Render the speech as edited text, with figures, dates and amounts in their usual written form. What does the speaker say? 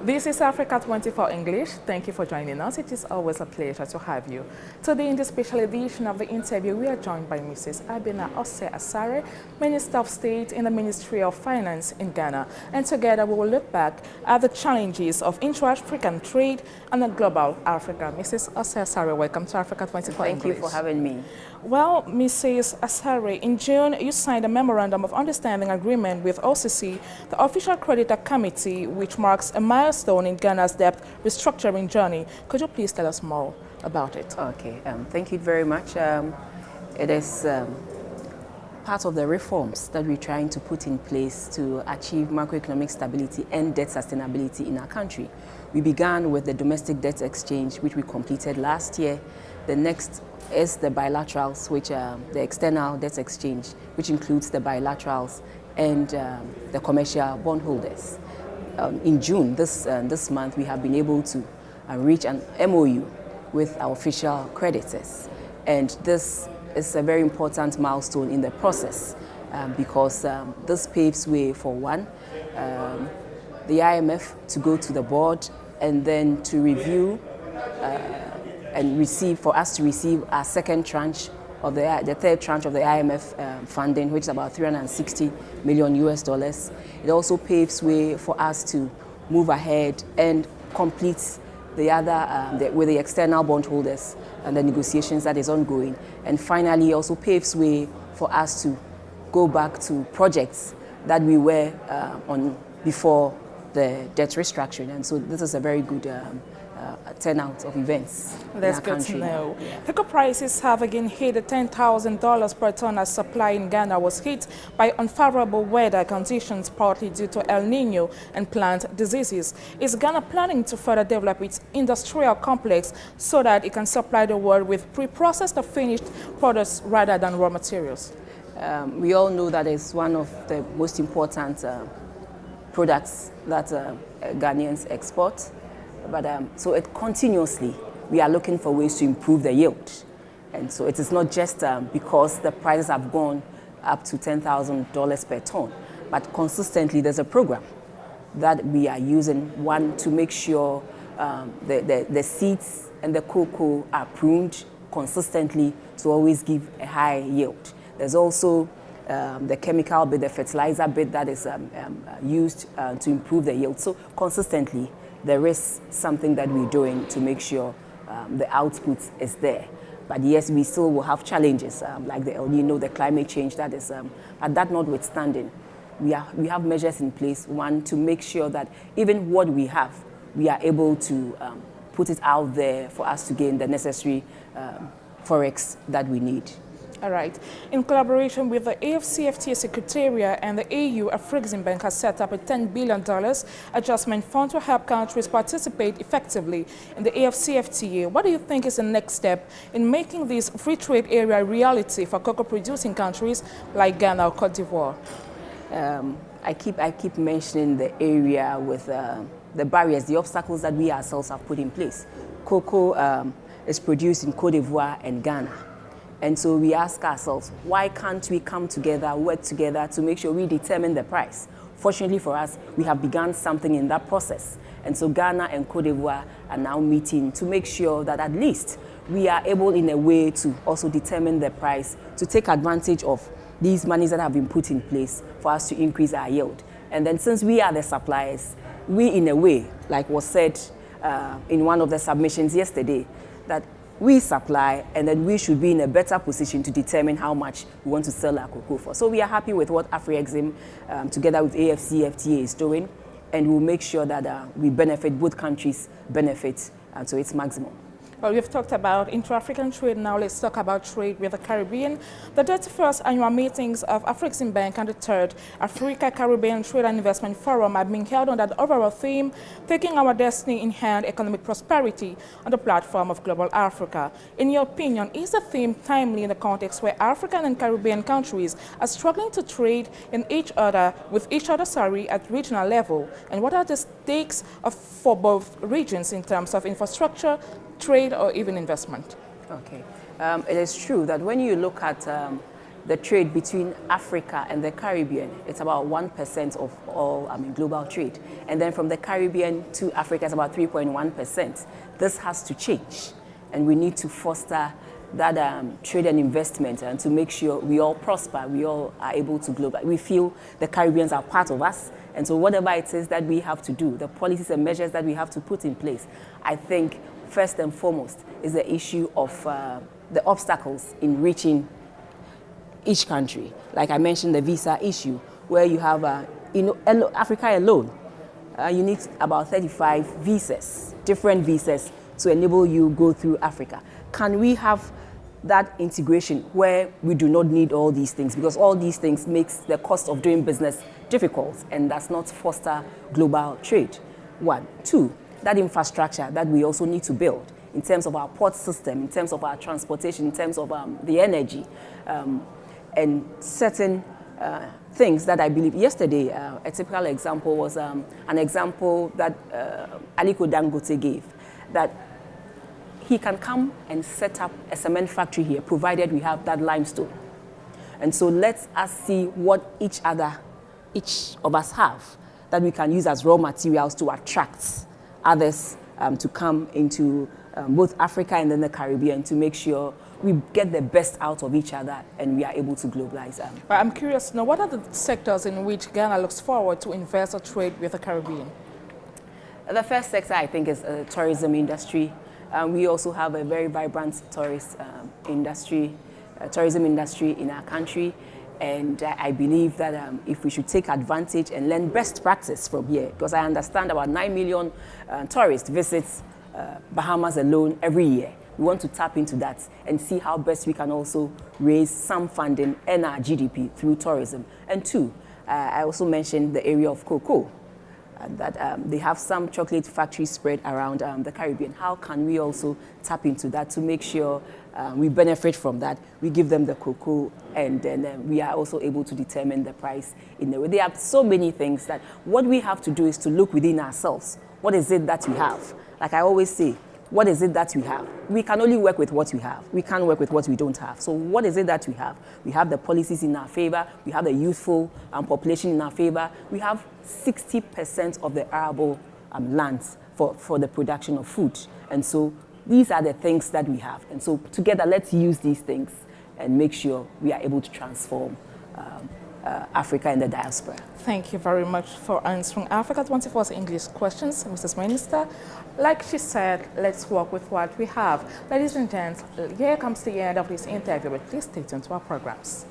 This is Africa 24 English. Thank you for joining us. It is always a pleasure to have you. Today in this special edition of the interview, we are joined by Mrs. Abena Osei-Asare, Minister of State in the Ministry of Finance in Ghana. And together we will look back at the challenges of intra-African trade and the global Africa. Mrs. Osei-Asare, welcome to Africa 24 English. Thank you for having me. Well, Mrs. Asare, in June, you signed a Memorandum of Understanding agreement with OCC, the Official Creditor Committee, which marks a milestone in Ghana's debt restructuring journey. Could you please tell us more about it? Okay, thank you very much. It is part of the reforms that we're trying to put in place to achieve macroeconomic stability and debt sustainability in our country. We began with the domestic debt exchange, which we completed last year. The next is the bilaterals, which are the external debt exchange, which includes the bilaterals and the commercial bondholders. In June, this month, we have been able to reach an MOU with our official creditors. And this is a very important milestone in the process because this paves way for one, the IMF to go to the board and then to review and for us to receive our second tranche of the third tranche of the IMF funding, which is about $360 million US. It also paves way for us to move ahead and complete the other with the external bondholders and the negotiations that is ongoing. And finally, also paves way for us to go back to projects that we were on before the debt restructuring. And so this is a very good turnout of events. That's good to know. Yeah. Cocoa prices have again hit $10,000 per ton as supply in Ghana was hit by unfavorable weather conditions, partly due to El Nino and plant diseases. Is Ghana planning to further develop its industrial complex so that it can supply the world with pre-processed or finished products rather than raw materials? We all know that it's one of the most important products that Ghanaians export. But so continuously, we are looking for ways to improve the yield. And so it is not just because the prices have gone up to $10,000 per ton, but consistently there's a program that we are using, one, to make sure the seeds and the cocoa are pruned consistently to always give a high yield. There's also the chemical bit, the fertilizer bit that is used to improve the yield. So consistently, there is something that we're doing to make sure the output is there. But yes, we still will have challenges like the El Nino, the climate change that is, but that notwithstanding, we have measures in place, one, to make sure that even what we have, we are able to put it out there for us to gain the necessary forex that we need. All right. In collaboration with the AFCFTA Secretariat and the AU, Afreximbank has set up a $10 billion adjustment fund to help countries participate effectively in the AFCFTA. What do you think is the next step in making this free trade area a reality for cocoa-producing countries like Ghana or Cote d'Ivoire? I keep mentioning the area with the barriers, the obstacles that we ourselves have put in place. Cocoa is produced in Cote d'Ivoire and Ghana. And so we ask ourselves, why can't we come together, work together to make sure we determine the price? Fortunately for us, we have begun something in that process. And so Ghana and Cote d'Ivoire are now meeting to make sure that at least we are able in a way to also determine the price, to take advantage of these monies that have been put in place for us to increase our yield. And then since we are the suppliers, we in a way, like was said in one of the submissions yesterday, that we supply, and then we should be in a better position to determine how much we want to sell our cocoa for. So we are happy with what Afrexim, together with AFCFTA, is doing, and we'll make sure that we benefit, both countries benefit to its maximum. Well, we've talked about intra-African trade. Now let's talk about trade with the Caribbean. The 31st annual meetings of Afreximbank and the 3rd Africa Caribbean Trade and Investment Forum are being held on that overall theme, taking our destiny in hand, economic prosperity on the platform of global Africa. In your opinion, is the theme timely in the context where African and Caribbean countries are struggling to trade with each other at regional level? And what are the stakes for both regions in terms of infrastructure, trade, or even investment? Okay. It is true that when you look at the trade between Africa and the Caribbean, it's about 1% of all global trade. And then from the Caribbean to Africa, it's about 3.1%. This has to change. And we need to foster that trade and investment and to make sure we all prosper, we all are able to global. We feel the Caribbeans are part of us. And so whatever it is that we have to do, the policies and measures that we have to put in place, I think first and foremost is the issue of the obstacles in reaching each country. Like I mentioned, the visa issue, where you have, Africa alone, you need about 35 visas, different visas, to enable you go through Africa. Can we have that integration where we do not need all these things? Because all these things makes the cost of doing business difficult and does not foster global trade. 1. 2, that infrastructure that we also need to build in terms of our port system, in terms of our transportation, in terms of the energy, and certain things that I believe. Yesterday, a typical example was an example that Aliko Dangote gave, that he can come and set up a cement factory here, provided we have that limestone. And so let us see what each of us have that we can use as raw materials to attract others to come into both Africa and then the Caribbean, to make sure we get the best out of each other and we are able to globalize. I'm curious to know, what are the sectors in which Ghana looks forward to invest or trade with the Caribbean? The first sector, I think, is the tourism industry. We also have a very vibrant tourism industry in our country. And I believe that if we should take advantage and learn best practice from here, because I understand about 9 million tourists visit Bahamas alone every year. We want to tap into that and see how best we can also raise some funding and our GDP through tourism. And 2, I also mentioned the area of cocoa, that they have some chocolate factories spread around the Caribbean. How can we also tap into that to make sure we benefit from that? We give them the cocoa, and then we are also able to determine the price in the way. There are so many things that what we have to do is to look within ourselves. What is it that we have? Like I always say, what is it that we have? We can only work with what we have. We can't work with what we don't have. So what is it that we have? We have the policies in our favor. We have the youthful population in our favor. We have 60% of the arable lands for the production of food. And so these are the things that we have. And so together, let's use these things and make sure we are able to transform Africa and the diaspora. Thank you very much for answering Africa 24's English questions, Mrs. Minister. Like she said, let's work with what we have. Ladies and gents, here comes the end of this interview, but please stay tuned to our programs.